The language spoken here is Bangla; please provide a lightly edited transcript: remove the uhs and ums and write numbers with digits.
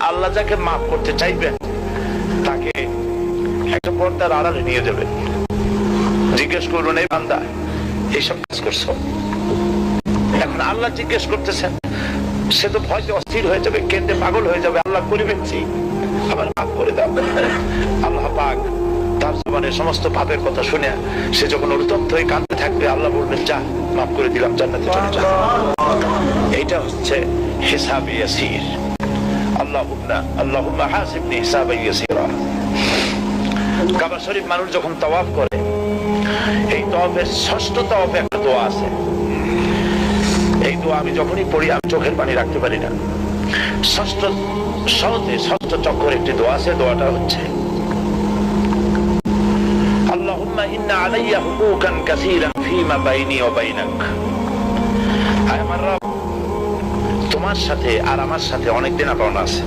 আল্লাহ যাকে মাফ করতে চাইবেন তাকে একটা পর্দার আড়ালে নিয়ে যাবেন, জিজ্ঞেস করবেন, এই বান্দা এইসব কাজ করছো। এখন আল্লাহ জিজ্ঞেস করতেছেন, সে তো ভয়তে অস্থির হয়ে যাবে, কেঁদে পাগল হয়ে যাবে, আল্লাহ করিবেন আবার মাফ করে দাও। আল্লাহ পাক তার জীবনের সমস্ত পাপের কথা শুনে সে যখন অনুতপ্ত হয়ে কাঁদতে থাকবে, আল্লাহ বলবেন, যা মাফ করে দিলাম, জান্নাতে চলে যা। এইটা হচ্ছে হিসাবে ইয়াসির। আল্লাহুম্মা হাসিবনি হিসাবান ইয়াসিরা। কাবা শরীফ মানুষ যখন তাওয়াফ করে, এই তাওয়াফের ষষ্ঠ তাওয়াফে একটা দোয়া আছে। এই দোয়া আমি যখনই পড়ি আমি চোখের পানি রাখতে পারি না। ষষ্ঠ চক্কর একটি দোয়া আছে। দোয়াটা হচ্ছে, আল্লাহুম্মা ইন্না আলাইয়া হুকুকান কাসীরান ফীমা বাইনি ওয়া বাইনাক। আয় আমার রব, তোমার সাথে আর আমার সাথে অনেক দেনা পাওনা আছে।